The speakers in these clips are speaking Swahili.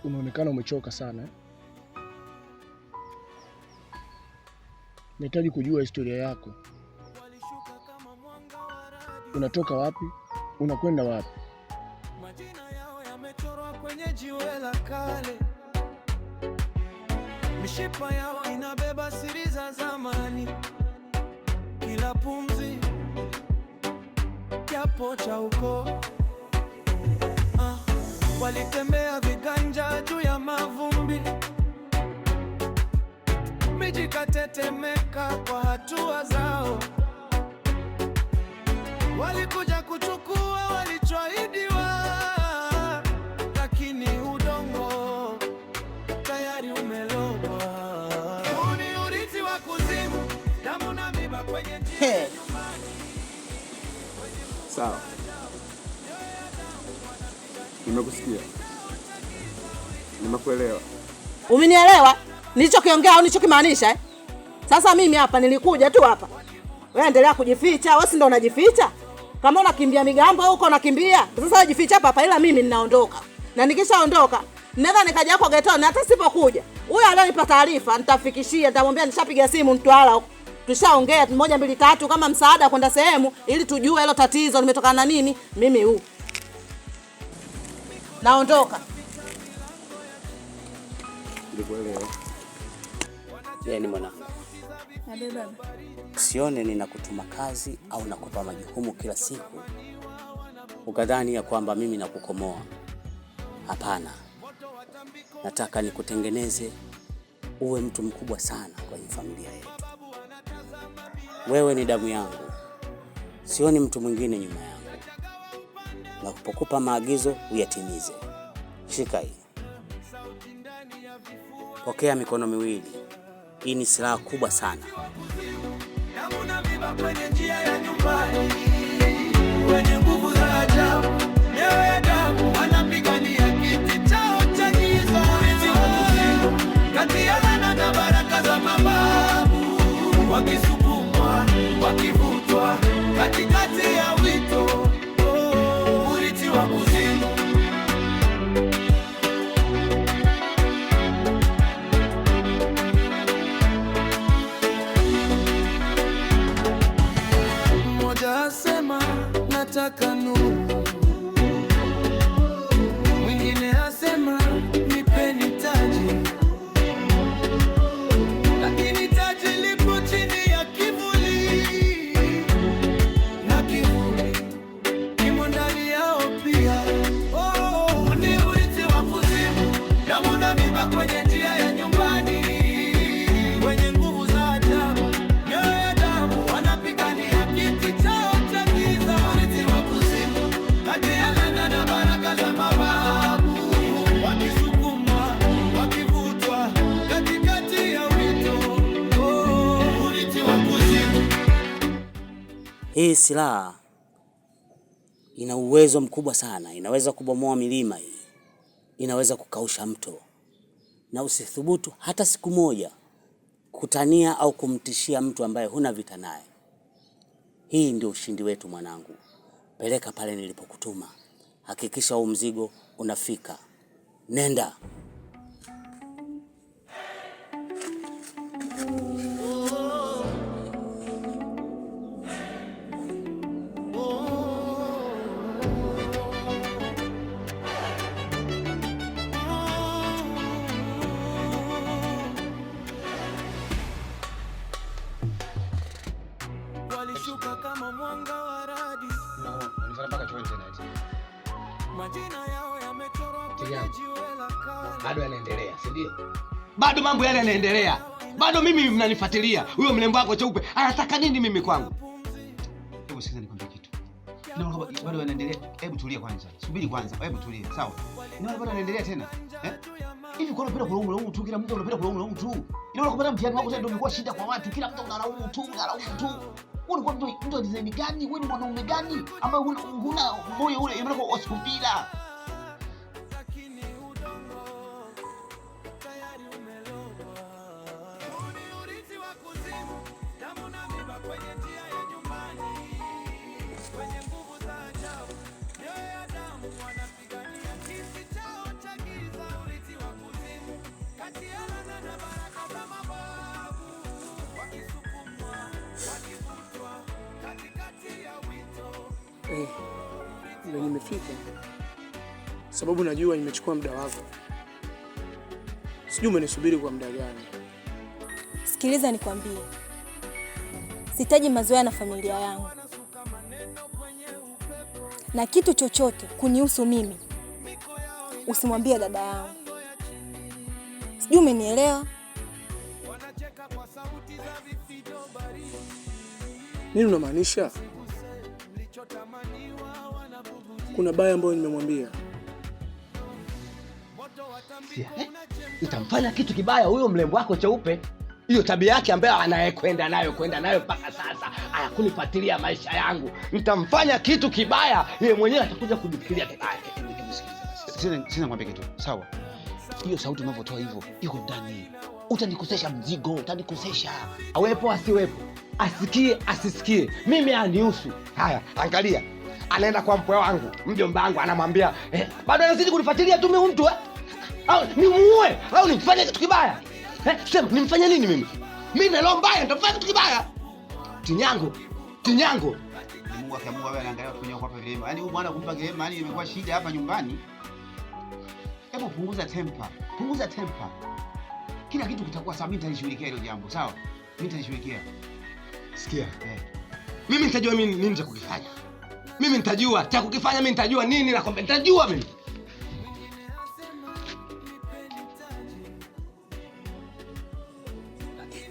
unaonekana umechoka sana. Nahitaji kujua historia yako. Unatoka wapi? Unakwenda wapi? Majina yao yamechorwa kwenye jiwe la kale. Mishipa yao inabeba siri za zamani. Kila pumzi kiapo cha ukoo. Walitembea viganja juu ya mavumbi. Miji katetemeka kwa hatua zao. Walikuja kuchukua walichoahidiwa, lakini udongo tayari umelowa. Huu ni urithi wa kuzimu, damu na miba kwenye njia. Sawa. Nimekusikia. Nimekuelewa. Umenielewa? Nilichokiongea au nilichokimaanisha? Sasa mimi hapa nilikuja tu hapa. Wewe endelea kujificha, wewe si ndo unajificha? Kama unakimbia migambo huko unakimbia. Sasa jificha hapa ila mimi ninaondoka. Na nikishaondoka, naweza nikaja kwa getoni hata sipokuja. Huyo aliyonipa taarifa nitafikishia, nitamwambia nishapiga simu Mtwala huko. Tushaongea 1 2 3 kama msaada kwenda sehemu ili tujue hilo tatizo limetokana na nini. Mimi huu naondoka. Nikuelewa. Yaani mwanangu. Ndio baba. Usione ninakutuma kazi au nakupa majukumu kila siku ukadhani ya kwamba mimi nakukomoa. Hapana. Nataka nikutengeneze uwe mtu mkubwa sana kwenye familia yetu. Wewe ni damu yangu. Sioni mtu mwingine nyuma yangu. Na kupokupa maagizo uyatimize. Shika hii. Pokea mikono miwili. Hii ni silaha kubwa sana. Damu na miba kwenye njia ya nyumbani. Wenye nguvu za ajabu. Mioyo damu wanapigania kiti chao cha giza. Kati ya laana na baraka za mababu. Wakisukumwa, wakivutwa katikati ya wito. Urithi wa kuzimu. Mmoja asema nataka nuru, mwingine asema nipeni taji, lakini taji lipo chini ya kivuli, na kivuli kimo ndani yao pia. Oh, ni urithi wa kuzimu, damu na miba kwenye njia ya nyumbani. Wenye nguvu za ajabu, mioyo ya damu wanapigania kiti chao cha giza. Urithi wa kuzimu, kati ya laana na baraka za mababu. Wakisukumwa, wakivutwa katikati ya wito. Oh, urithi wa kuzimu. Hii silaha ina uwezo mkubwa sana. Inaweza kubomoa milima hii. Inaweza kukausha mto. Na usithubutu hata siku moja kutania au kumtishia mtu ambaye huna vita naye. Hii ndio ushindi wetu mwanangu. Peleka pale nilipokutuma. Hakikisha huu mzigo unafika. Nenda. Walishuka kama mwanga wa radi. Unifanya mpaka chooni tena eti. Majina yao yamechorwa kwenye jiwe la kale. Bado yanaendelea, si ndio? Bado mambo yale yanaendelea. Bado mimi mnanifuatilia. Huyo mlembo wako cheupe anataka nini mimi kwangu? Hebu sikiza nikwambie kitu. Naona bado yanaendelea. Hebu tulia kwanza. Subiri kwanza. Hebu tulia. Sawa. Naona bado yanaendelea tena. Hivi kwa nini unapenda kulaumu tu? Kila mtu unapenda kulaumu tu. Inaona kwamba mtihani wako sasa ndio umekuwa shida kwa watu. Kila mtu unalaumu tu. Wewe kwa mtu wa design gani? Wewe ni mwanaume gani ambaye huna moyo ule unataka usikupila? Lakini udongo tayari umelowa. Ni urithi wa kuzimu, damu na miba kwenye njia ya nyumbani. Wenye nguvu za ajabu, mioyo ya damu wanapigania kiti chao cha giza. Urithi Ndio nimefika. Sababu najua nimechukua muda wako. Sijui umenisubiri kwa muda gani. Sikiliza nikwambie. Sihitaji mazoea na familia yangu. Na kitu chochote kunihusu mimi usimwambie dada yangu. Sijui umenielewa? Nini unamaanisha? Kuna baya ambayo nimemwambia. Nitamfanya kitu kibaya huyo mlembo wako cheupe. Hiyo tabia yake ambayo anayekwenda nayo mpaka sasa hayakunifuatilia maisha yangu. Nitamfanya kitu kibaya, yeye mwenyewe atakuja kujifikiria kibaya. Sina kwambia kitu. Sawa. Hiyo sauti unavyotoa hivyo iko ndani. Utanikosesha mzigo, utanikosesha. Awepo asiwepo, asikie asisikie, mimi anihusu. Haya, angalia. Anaenda kwa mpwe wangu, mjomba wangu anamwambia, bado anazidi kunifuatilia tu mimi mtu au nimuue au nimfanye kitu kibaya. Sema nimfanye nini mimi? Mimi na roho mbaya nitafanya kitu kibaya. Tinyango. Mungu akiamua wewe anaangalia kunywa kwa vilema. Yaani huyu bwana kumpa kilema, yani imekuwa shida hapa nyumbani. Hebu punguza temper. Kila kitu kitakuwa sawa, mimi nitalishughulikia hilo jambo, sawa? Mimi nitalishughulikia. Sikia. Mimi nitajua mimi nini cha kukifanya. Mimi nitajua cha kukifanya, mimi nitajua nini na kwamba nitajua mimi.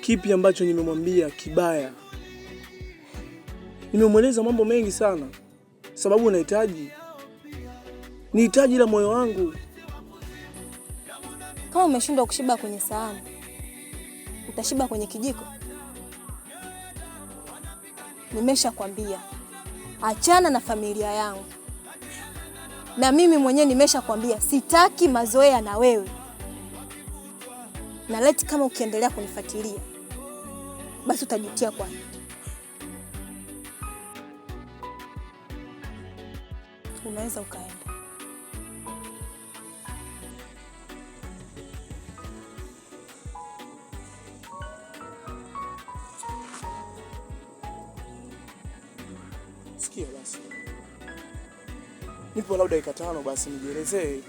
Kipi ambacho nimemwambia kibaya? Nimemweleza mambo mengi sana. Sababu nihitaji la moyo wangu. Kama umeshindwa kushiba kwenye sahani, utashiba kwenye kijiko. Nimeshakwambia achana na familia yangu. Na mimi mwenyewe nimeshakwambia sitaki mazoea na wewe. Na leti kama ukiendelea kunifuatilia, basi utajutia kwani. Unaweza ukaenda. Sikia basi. Nipo labda dakika 5 basi nijielezee.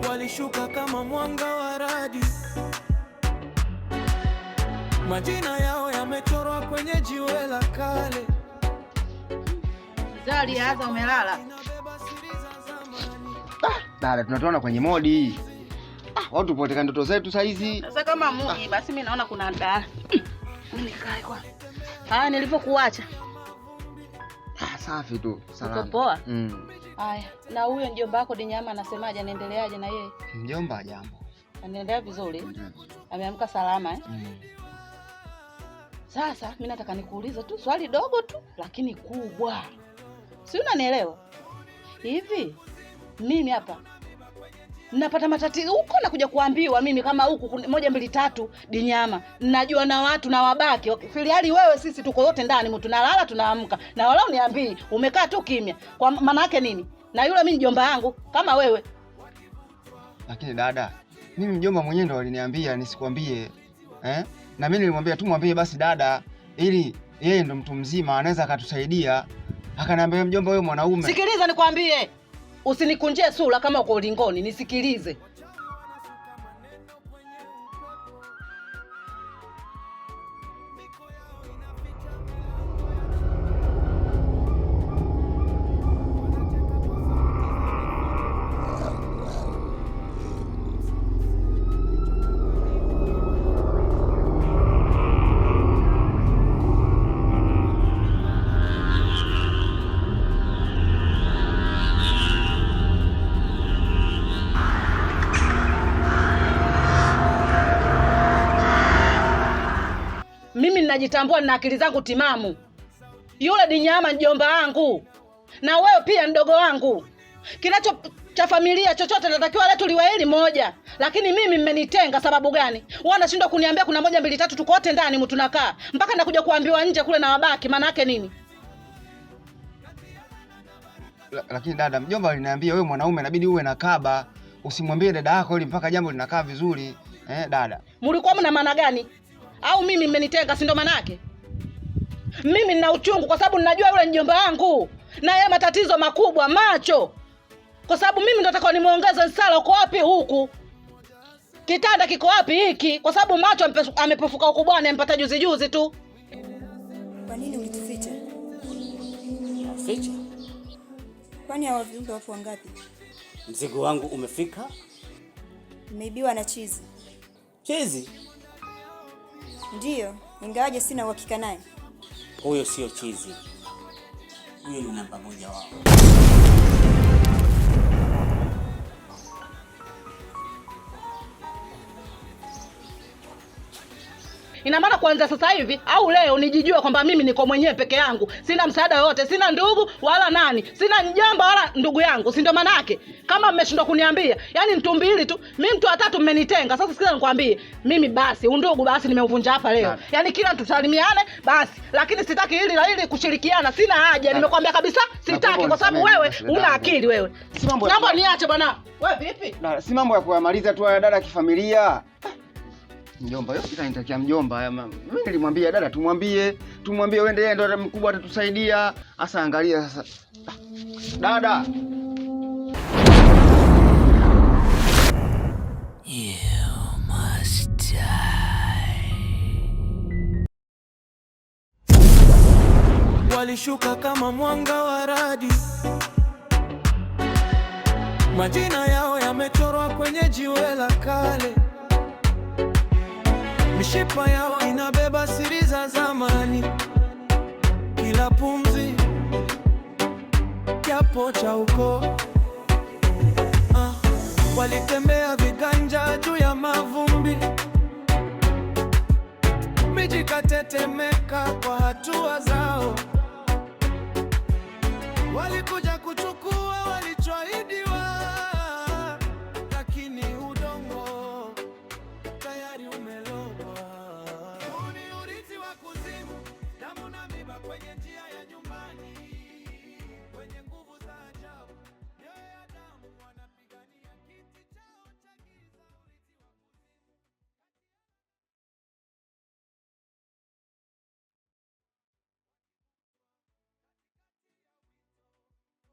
Walishuka kama mwanga wa radi, majina yao yamechorwa kwenye jiwe la kale. Zali aza umelala. Dada, tunatoona kwenye modi. Watu tupoteka ndoto zetu saa hizi. Sasa kama muji basi mimi naona kuna dada. Mimi nikae kwa. Haya nilipokuacha. Safi tu, salama. Uko poa? Haya, na huyo mjomba wako Dinyama anasemaje, anaendeleaje na yeye? Mjomba jambo. Anaendelea vizuri? Ameamka salama Sasa mimi nataka nikuulize tu swali dogo tu lakini kubwa. Si unanielewa? Hivi mimi hapa napata matatizo huko na kuja kuambiwa mimi kama huku 1 2 3 Dinyama. Najua na watu na wabaki. Filiali wewe sisi tuko wote ndani mtu tunalala tunaamka. Na wala uniambii umekaa tu kimya. Kwa maana yake nini? Na yule mimi mjomba yangu kama wewe. Lakini dada, mimi mjomba mwenyewe ndo aliniambia nisikwambie. Na mimi nilimwambia tu mwambie basi dada ili yeye ndo mtu mzima anaweza akatusaidia. Akaniambia mjomba wewe mwanaume. Sikiliza nikwambie. Usinikunjie sura kama uko ulingoni, nisikilize. Mimi ninajitambua na akili zangu timamu. Yule Dinyama mjomba wangu. Na wewe pia mdogo wangu. cha familia chochote natakiwa letu liwe hili moja. Lakini mimi mmenitenga sababu gani? Wewe unashindwa kuniambia kuna 1 2 3 tuko wote ndani mtu tunakaa. Mpaka nakuja kuambiwa nje kule na wabaki, maana yake nini? Lakini dada, mjomba aliniambia wewe mwanaume inabidi uwe na kaba. Usimwambie dada yako ili mpaka jambo linakaa vizuri. Dada. Mlikuwa mna maana gani? Au mimi mmenitenga si ndo maana yake? Mimi nina uchungu kwa sababu ninajua yule mjomba wangu na yeye matatizo makubwa macho. Kwa sababu mimi ndo nataka nimuongeze sala. Uko wapi huku? Kitanda kiko wapi hiki? Kwa sababu macho amepofuka huko bwana, amepata juzi tu. Kwa nini ulituficha? Ficha? Kwani hao viumbe wapo wangapi? Mzigo wangu umefika? Umeibiwa na Chizi. Chizi? Ndiyo, ingawaje sina uhakika naye. Huyo sio Chizi. Huyo ni namba 1 wao. Ina maana kuanza sasa hivi au leo nijijue kwamba mimi niko mwenyewe peke yangu. Sina msaada yote, sina ndugu wala nani. Sina mjomba wala ndugu yangu. Si ndio maana yake? Kama mmeshindwa kuniambia, yani mtumbili tu, mimi mtu watatu mmenitenga. Sasa sikiza nikwambie, mimi basi undugu basi nimeuvunja hapa leo. Yani kila mtu tusalimiane basi, lakini sitaki hili la hili kushirikiana. Sina haja, nimekwambia kabisa sitaki kwa sababu wewe una akili wewe. Naomba niache bwana. Wewe vipi? Si mambo ya kuyamaliza tu haya dada kifamilia. Mjomba yote itanitakia mjomba. Mimi nilimwambia dada tumwambie uende yeye ndo mkubwa atatusaidia. Asa angalia sasa. Dada. You must die. Walishuka kama mwanga wa radi. Majina yao yamechorwa kwenye jiwe la kale. Mishipa yao inabeba siri za zamani. Kila pumzi kiapo cha ukoo. Walitembea viganja juu ya mavumbi. Miji katetemeka kwa hatua zao. Walikuja kuchukua